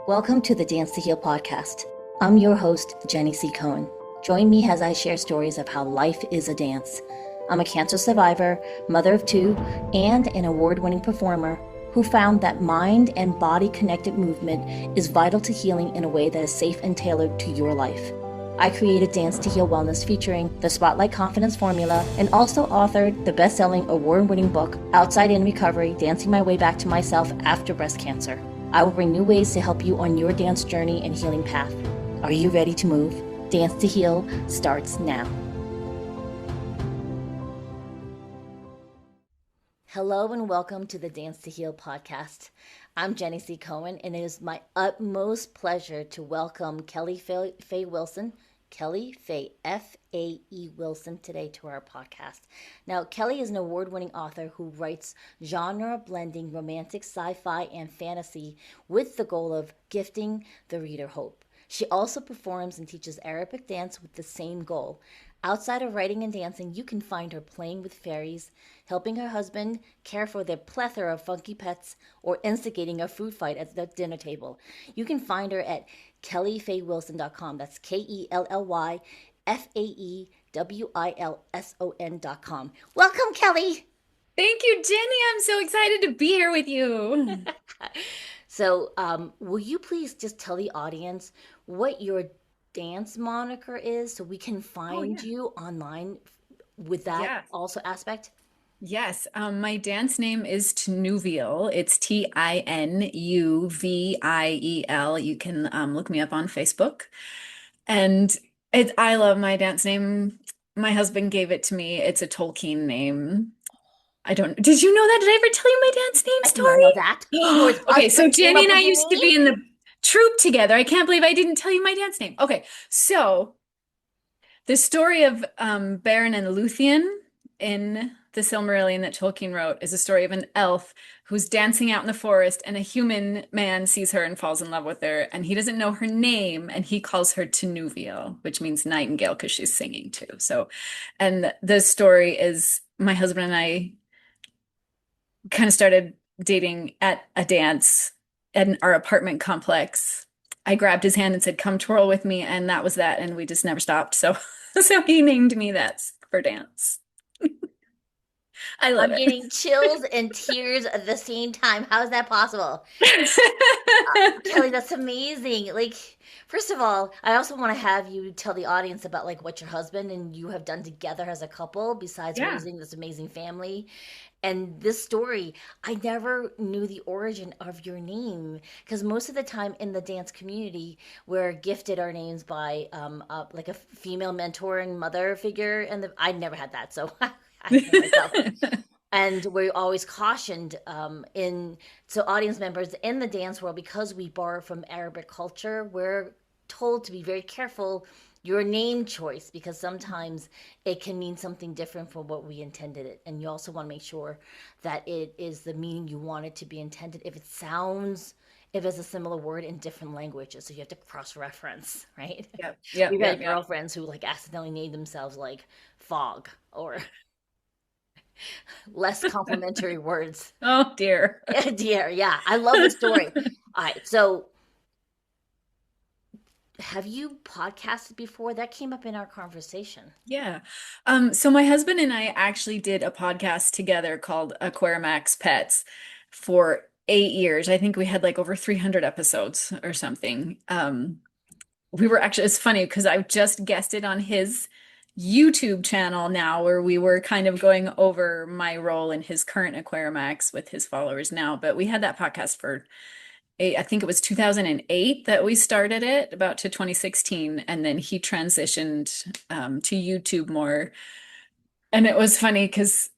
Welcome to the Dance to Heal podcast. I'm your host, Jenny C. Cohen. Join me as I share stories of how life is a dance. I'm a cancer survivor, mother of two, and an award-winning performer who found that mind and body connected movement is vital to healing in a way that is safe and tailored to your life. I created Dance to Heal Wellness featuring the Spotlight Confidence Formula and also authored the best-selling award-winning book, Outside In Recovery, Dancing My Way Back to Myself After Breast Cancer. I will bring new ways to help you on your dance journey and healing path. Are you ready to move? Dance to Heal starts now. Hello and welcome to the Dance to Heal podcast. I'm Jenny C. Cohen, and it is my utmost pleasure to welcome Kelly Fae Wilson, Kelly Fae, F-A-E Wilson, today to our podcast. Now, Kelly is an award-winning author who writes genre-blending romantic sci-fi and fantasy with the goal of gifting the reader hope. She also performs and teaches Arabic dance with the same goal. Outside of writing and dancing, you can find her playing with fairies, helping her husband care for their plethora of funky pets, or instigating a food fight at the dinner table. You can find her at kellyfaewilson.com. That's KELLYFAEWILSON.com. Welcome, Kelly. Thank you, Jenny. I'm so excited to be here with you. So, will you please just tell the audience what your dance moniker is so we can find you online with that also aspect? Yes, my dance name is Tinuviel. It's Tinuviel. You can look me up on Facebook. And I love my dance name. My husband gave it to me. It's a Tolkien name. Did you know that? Did I ever tell you my dance name story? I did not know that. Okay, so Jenny and I used to be in the troupe together. I can't believe I didn't tell you my dance name. Okay, so the story of Beren and Luthien in the Silmarillion that Tolkien wrote is a story of an elf who's dancing out in the forest, and a human man sees her and falls in love with her, and he doesn't know her name, and he calls her Tinuviel, which means nightingale because she's singing too. So, and the story is my husband and I kind of started dating at a dance in our apartment complex. I grabbed his hand and said, "Come twirl with me," and that was that, and we just never stopped. So he named me that for dance. I love it. I'm getting chills and tears at the same time. How is that possible? Kelly, that's amazing. Like, first of all, I also want to have you tell the audience about like what your husband and you have done together as a couple besides raising this amazing family. And this story, I never knew the origin of your name because most of the time in the dance community, we're gifted our names by like a female mentoring mother figure, and I never had that, so I know myself. And we're always cautioned so audience members in the dance world, because we borrow from Arabic culture, we're told to be very careful your name choice, because sometimes it can mean something different from what we intended it. And you also want to make sure that it is the meaning you want it to be intended. If it's a similar word in different languages, so you have to cross-reference, right? Yeah. We've had girlfriends who like accidentally named themselves like Fog or less complimentary words. Oh dear. Dear, yeah. I love the story. All right, so have you podcasted before? That came up in our conversation. Yeah. So my husband and I actually did a podcast together called Aquarimax Pets for 8 years. I think we had like over 300 episodes or something. It's funny because I've just guested on his YouTube channel now, where we were kind of going over my role in his current Aquarimax with his followers now. But we had that podcast for I think it was 2008 that we started it, about to 2016, and then he transitioned to YouTube more. And it was funny because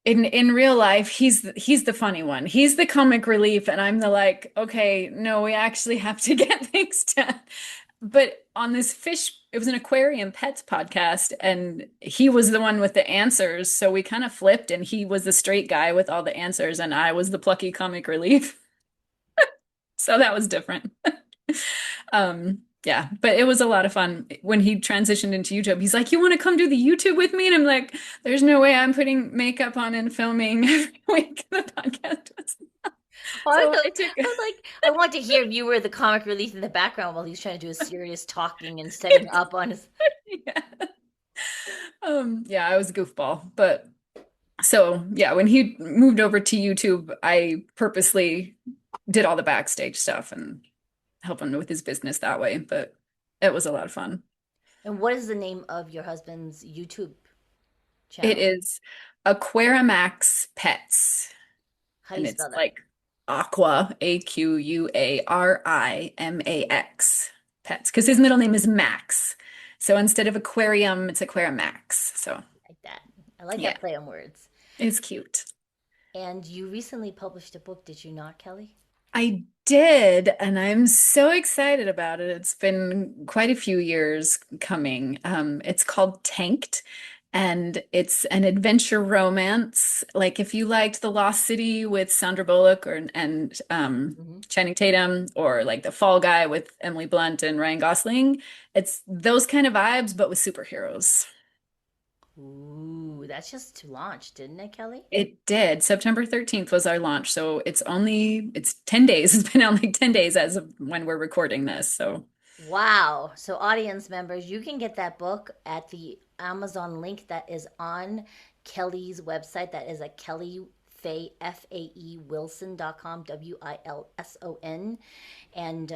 in real life, he's the funny one. He's the comic relief, and I'm the like, okay, no, we actually have to get things done. But on this it was an aquarium pets podcast, and he was the one with the answers. So we kind of flipped, and he was the straight guy with all the answers, and I was the plucky comic relief. So that was different. Yeah, but it was a lot of fun. When he transitioned into YouTube, he's like, "You want to come do the YouTube with me?" And I'm like, "There's no way I'm putting makeup on and filming every week." The podcast was Oh, So I took I was like, I want to hear if you were the comic relief in the background while he's trying to do a serious talking and setting up on his. yeah. Yeah, I was a goofball, but so yeah, when he moved over to YouTube, I purposely did all the backstage stuff and help him with his business that way, but it was a lot of fun. And what is the name of your husband's YouTube It channel? is Aquarimax Pets, How do and you it's spell that? like Aqua, Aquarimax Pets, because his middle name is Max. So instead of aquarium, it's Aquarimax. So Like that. I like yeah, that play on words. it's cute. And you recently published a book, did you not, Kelly? I did, and I'm so excited about it. It's been quite a few years coming. It's called Tanked, and it's an adventure romance. Like if you liked The Lost City with Sandra Bullock or and Hmm. Channing Tatum, or like The Fall Guy with Emily Blunt and Ryan Gosling, it's those kind of vibes, but with superheroes. Ooh, that's just to launch, didn't it, Kelly? It did. September 13th was our launch, so it's 10 days. It's been out like 10 days as of when we're recording this. So, Wow. So, audience members, you can get that book at the Amazon link that is on Kelly's website. That is at Kelly Fae, Fae Wilson.com, Wilson. And,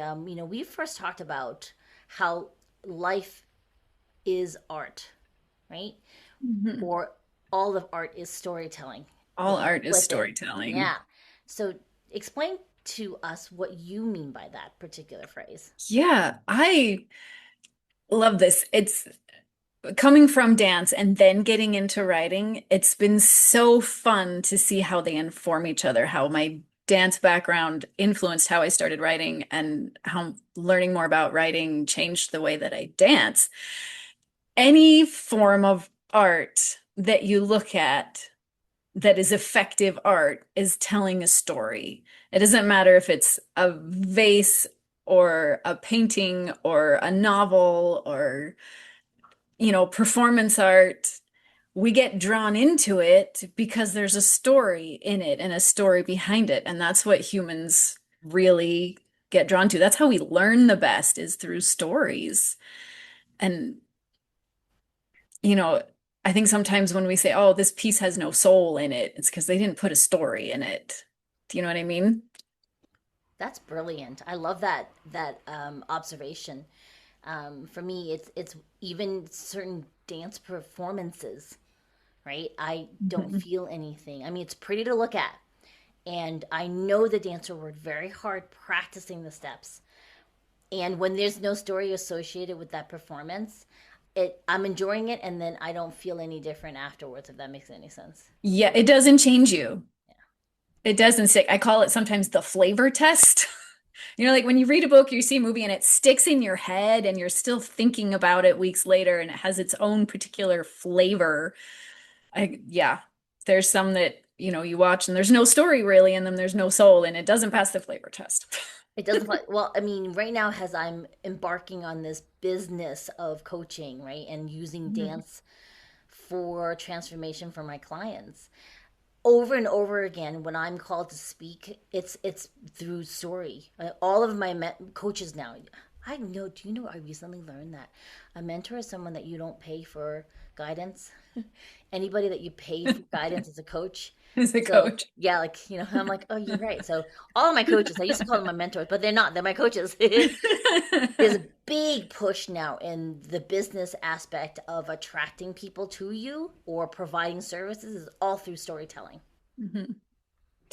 we first talked about how life is art, right? mhm. Or all of art is storytelling. All If you art is flip it. storytelling. Yeah. So, explain to us what you mean by that particular phrase. Yeah, I love this. It's coming from dance and then getting into writing. It's been so fun to see how they inform each other, how my dance background influenced how I started writing and how learning more about writing changed the way that I dance. Any form of art that you look at that is effective art is telling a story. It doesn't matter if it's a vase or a painting or a novel or, performance art. We get drawn into it because there's a story in it and a story behind it. And that's what humans really get drawn to. That's how we learn the best is through stories. And you know, I think sometimes when we say, oh, this piece has no soul in it, it's because they didn't put a story in it. Do you know what I mean? That's brilliant. I love that observation. For me, it's even certain dance performances, right? I don't Mhm. feel anything. I mean, it's pretty to look at, and I know the dancer worked very hard practicing the steps. And when there's no story associated with that performance, I'm enjoying it, and then I don't feel any different afterwards. If that makes any sense. Yeah, it doesn't change you. It doesn't stick. I call it sometimes the flavor test. Like when you read a book, you see a movie and it sticks in your head and you're still thinking about it weeks later and it has its own particular flavor. Yeah, there's some that, you watch and there's no story really in them. There's no soul and it doesn't pass the flavor test. It doesn't play well. I mean, right now, as I'm embarking on this business of coaching, right, and using Mhm. dance for transformation for my clients, over and over again, when I'm called to speak, it's through story. All of my coaches now, I know. Do you know? I recently learned that a mentor is someone that you don't pay for guidance. Anybody that you pay for guidance is a coach. As a So coach. yeah, like I'm like, oh, you're right. So all of my coaches, I used to call them my mentors, but they're not. They're my coaches. There's a big push now in the business aspect of attracting people to you or providing services is all through storytelling. Mhm.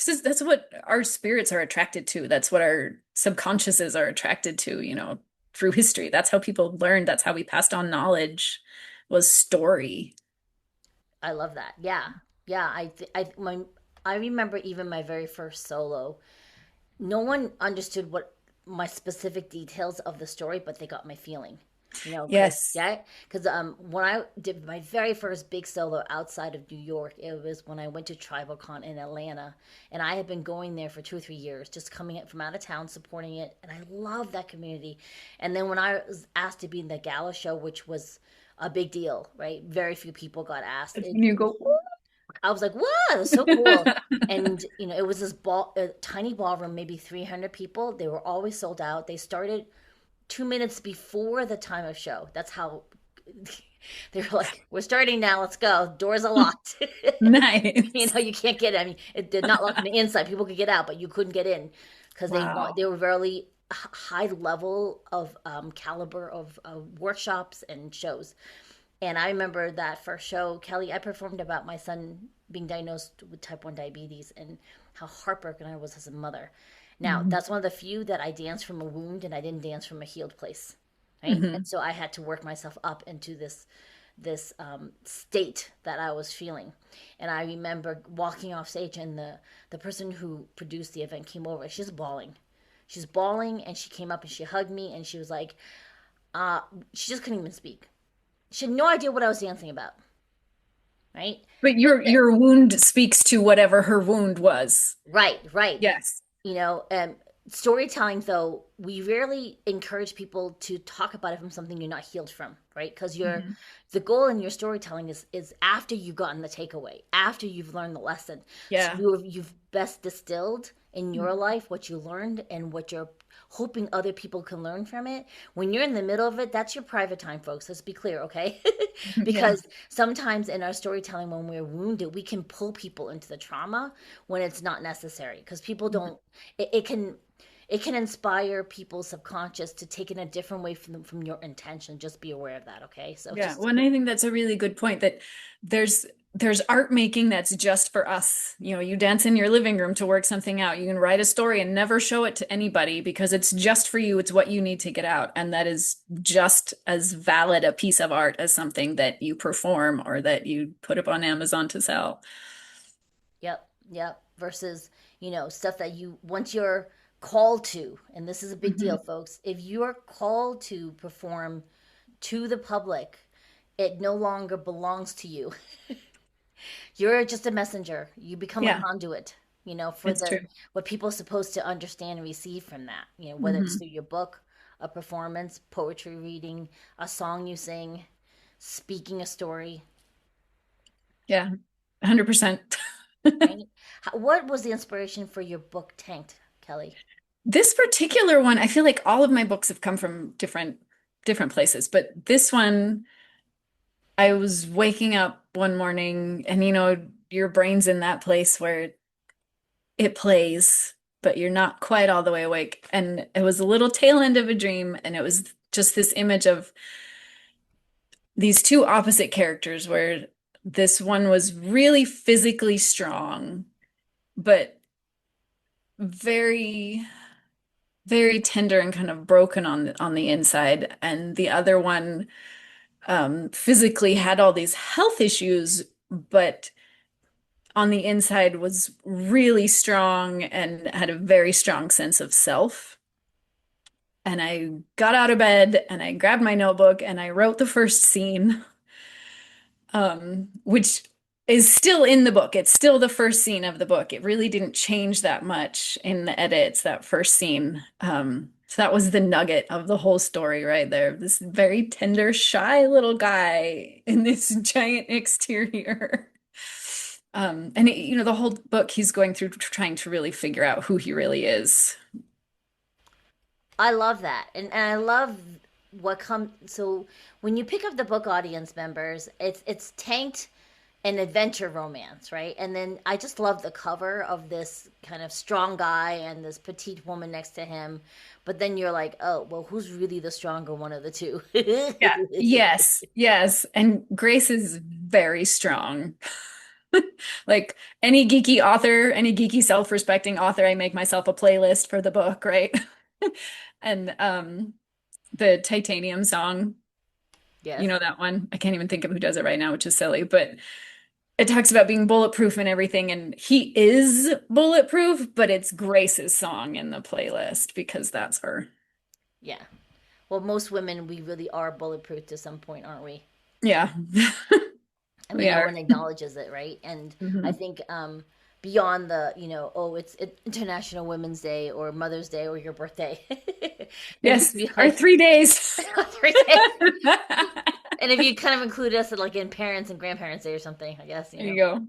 That's what our spirits are attracted to. That's what our subconsciouses are attracted to, through history. That's how people learned. That's how we passed on knowledge was story. I love that. Yeah. Yeah, I remember even my very first solo. No one understood what my specific details of the story, but they got my feeling. Because Yes. yeah, because when I did my very first big solo outside of New York, it was when I went to TribalCon in Atlanta, and I had been going there for 2 or 3 years, just coming from out of town, supporting it, and I love that community. And then when I was asked to be in the gala show, which was a big deal, right? Very few people got asked. And you go, "Ooh." I was like, "Wow, it was so cool." And it was this a tiny ballroom, maybe 300 people. They were always sold out. They started 2 minutes before the time of show. That's how they were like, "We're starting now. Let's go. Doors are locked." Nice. You can't get. I mean, it did not lock on the inside. People could get out, but you couldn't get in because Wow. they were very high level of caliber of workshops and shows. And I remember that first show, Kelly, I performed about my son being diagnosed with type 1 diabetes and how heartbroken I was as a mother. Now, Mhm. that's one of the few that I danced from a wound and I didn't dance from a healed place. Right? And Mhm. so I had to work myself up into this state that I was feeling. And I remember walking off stage and the person who produced the event came over. She's bawling. She's bawling and she came up and she hugged me and she was like, uh, she just couldn't even speak. She had no idea what I was dancing about, right? But your wound speaks to whatever her wound was. Right, right. Yes. You know, storytelling, though, we rarely encourage people to talk about it from something you're not healed from, right? Because Mhm. the goal in your storytelling is after you've gotten the takeaway, after you've learned the lesson. So Yeah. you've best distilled in your Mhm. life what you learned and what you're hoping other people can learn from it. When you're in the middle of it, that's your private time, folks. Let's be clear, okay? Yeah. Because sometimes in our storytelling, when we're wounded, we can pull people into the trauma when it's not necessary because people don't it can inspire people's subconscious to take in a different way from your intention. Just be aware of that, okay? So Yeah. just Well, and I think that's a really good point that there's there's art making that's just for us. You dance in your living room to work something out. You can write a story and never show it to anybody because it's just for you. It's what you need to get out. And that is just as valid a piece of art as something that you perform or that you put up on Amazon to sell. yep, yep. Versus, stuff that you once you're called to, and this is a big deal, Mhm. folks. If you're called to perform to the public, it no longer belongs to you. You're just a messenger. You become a Yeah, conduit, for it's the true. what people are supposed to understand and receive from that. Whether it's Hmm. through your book, a performance, poetry reading, a song you sing, speaking a story, Yeah, 100%. right? What was the inspiration for your book Tanked, Kelly? This particular one, I feel like all of my books have come from different places, but this one, I was waking up one morning and your brain's in that place where it plays, but you're not quite all the way awake. And it was a little tail end of a dream, and it was just this image of these two opposite characters where this one was really physically strong, but very very tender and kind of broken on the inside, and the other one physically had all these health issues, but on the inside was really strong and had a very strong sense of self. And I got out of bed and I grabbed my notebook and I wrote the first scene, which is still in the book. It's still the first scene of the book. It really didn't change that much in the edits, that first scene. So that was the nugget of the whole story right there. This very tender, shy little guy in this giant exterior. And the whole book he's going through trying to really figure out who he really is. I love that. And I love what comes so when you pick up the book, audience members, it's tanked an adventure romance, right? And then I just love the cover of this kind of strong guy and this petite woman next to him. But then you're like, oh, well, who's really the stronger one of the two? Yeah. Yes. Yes. And Grace is very strong. Like any geeky author, any geeky self-respecting author, I make myself a playlist for the book, right? And the Titanium song, you Yes. know that one? I can't even think of who does it right now, which is silly, but it talks about being bulletproof and everything, and he is bulletproof, but it's Grace's song in the playlist because that's her. Yeah. Well, most women, we really are bulletproof to some point, aren't we? Yeah, I mean, we no are. one acknowledges it, right? And I Mhm. think beyond the, oh, it's International Women's Day or Mother's Day or your birthday, there needs Yes, to be our like 3 days. 3 days. And if you kind of include us in, like in Parents and Grandparents Day or something, I guess, There you go.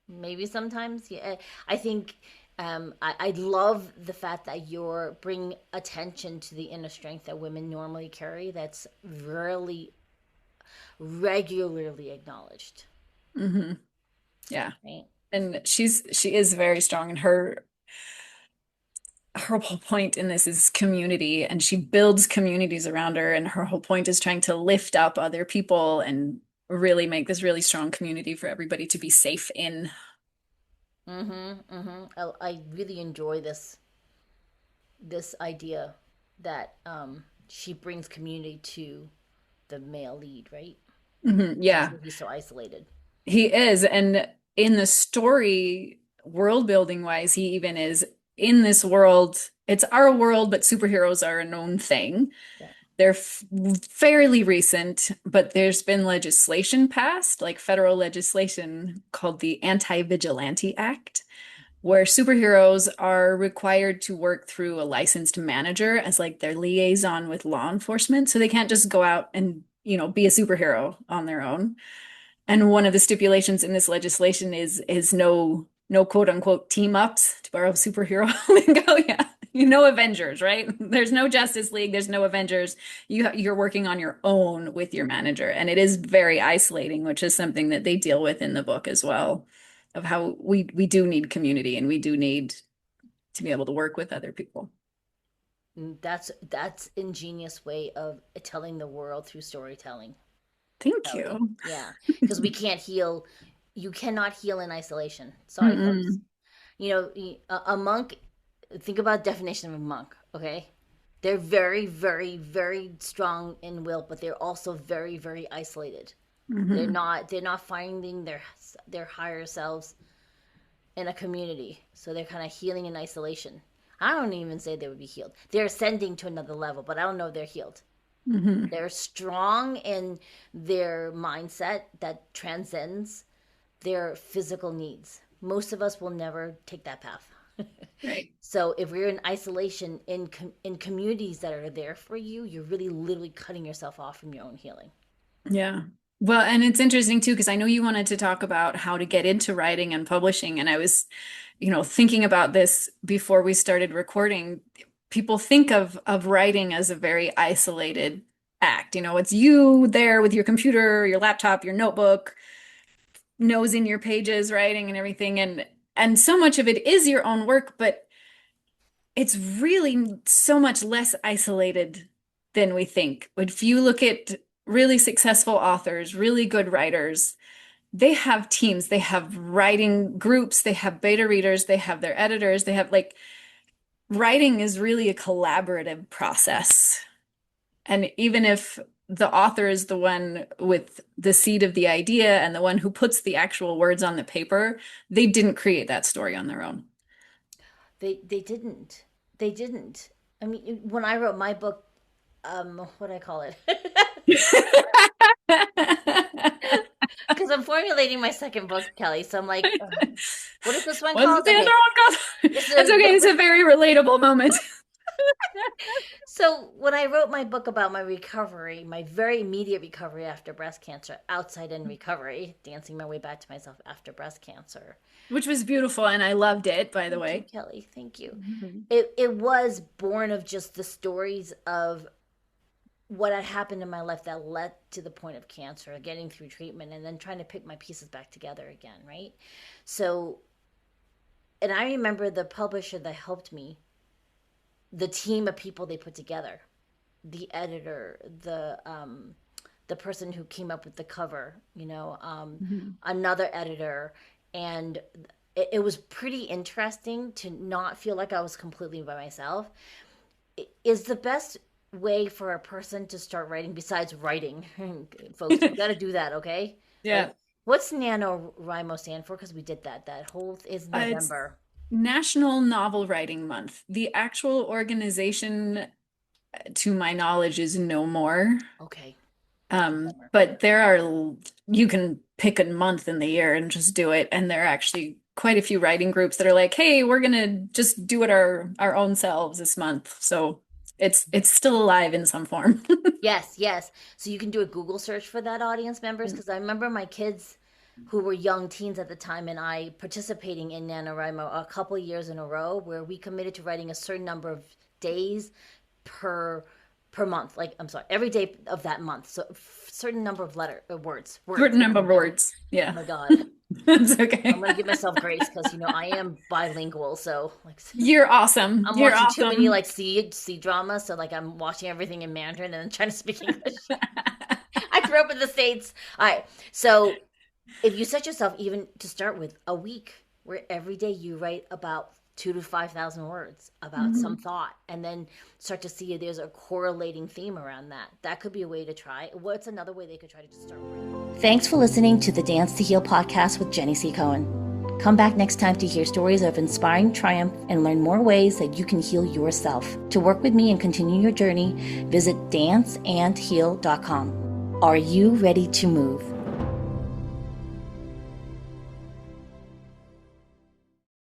Maybe sometimes. Yeah, I think I love the fact that you're bringing attention to the inner strength that women normally carry. That's really regularly acknowledged, Hmm. Yeah. right? And she is very strong, and her whole point in this is community, and she builds communities around her, and her whole point is trying to lift up other people and really make this really strong community for everybody to be safe in. Mm-hmm. Mm-hmm. I really enjoy this idea that she brings community to the male lead, right? Yeah, Before he's so isolated. he is. And in the story, world building wise, he even is in this world. It's our world, but superheroes are a known thing. Yeah. They're fairly recent, but there's been legislation passed, like federal legislation called the Anti-Vigilante Act, where superheroes are required to work through a licensed manager as like their liaison with law enforcement. So they can't just go out and, be a superhero on their own. And one of the stipulations in this legislation is no quote unquote team ups, to borrow superhero lingo. Yeah. Avengers, right? There's no Justice League, there's no Avengers. You're working on your own with your manager. And it is very isolating, which is something that they deal with in the book as well, of how we do need community and we do need to be able to work with other people. That's ingenious way of telling the world through storytelling, Thank Kelly. you. Yeah, because we can't heal. You cannot heal in isolation. Sorry, folks. Mm-mm. A monk. Think about definition of a monk. Okay, they're very, very, very strong in will, but they're also very, very isolated. They're Hmm. not. They're not finding their higher selves in a community. So they're kind of healing in isolation. I don't even say they would be healed. They're ascending to another level, but I don't know if they're healed. Hmm. They're strong in their mindset that transcends their physical needs. Most of us will never take that path. Right. So if we're in isolation in communities that are there for you, you're really literally cutting yourself off from your own healing. Yeah. Well, and it's interesting too, because I know you wanted to talk about how to get into writing and publishing. And I was, thinking about this before we started recording. People think of writing as a very isolated act. It's you there with your computer, your laptop, your notebook, nose in your pages, writing and everything. And so much of it is your own work, but it's really so much less isolated than we think. If you look at really successful authors, really good writers, they have teams, they have writing groups, they have beta readers, they have their editors, they have like writing is really a collaborative process. And even if the author is the one with the seed of the idea and the one who puts the actual words on the paper, they didn't create that story on their own. They didn't. They didn't. I mean, when I wrote my book, what do I call it? Because I'm formulating my second book, Kelly. So I'm like, what is this one What's called? the other Okay, one called? this That's is okay. It's a very relatable moment. so when I wrote my book about my recovery, my very immediate recovery after breast cancer, outside in recovery, dancing my way back to myself after breast cancer. Which was beautiful, and I loved it, by the Thank you, way. Kelly. Thank you. Mhm. It was born of just the stories of what had happened in my life that led to the point of cancer, getting through treatment, and then trying to pick my pieces back together again, right? So, and I remember the publisher that helped me, the team of people they put together, the editor, the person who came up with the cover, Mhm. another editor, and it was pretty interesting to not feel like I was completely by myself. Is the best way for a person to start writing besides writing, folks, we got to do that, okay? Like, Yeah. what's NaNoWriMo stand for? Because we did that whole is It's November. National Novel Writing Month. The actual organization, to my knowledge, is no more. Okay, it's November. But you can pick a month in the year and just do it. And there are actually quite a few writing groups that are like, hey, we're gonna just do it our own selves this month. So it's still alive in some form. Yes, yes. So you can do a Google search for that, audience members, because I remember my kids. who were young teens at the time, and I participating in NaNoWriMo a couple of years in a row, where we committed to writing a certain number of days per month. Like, I'm sorry, every day of that month. So certain number of words. Certain Oh number my of God. words. Oh Yeah. my God. That's I'm okay. gonna give myself grace because I am bilingual, so like You're awesome. I'm You're watching too many awesome. like C drama, so like I'm watching everything in Mandarin and then trying to speak English. I grew up in the States. All right, so if you set yourself even to start with a week where every day you write about 2 to 5,000 words about some Mhm. thought, and then start to see if there's a correlating theme around that. That could be a way to try. What's another way they could try to just start writing? Thanks for listening to the Dance to Heal podcast with Jenny C. Cohen. Come back next time to hear stories of inspiring triumph and learn more ways that you can heal yourself. To work with me and continue your journey, visit danceandheal.com. Are you ready to move?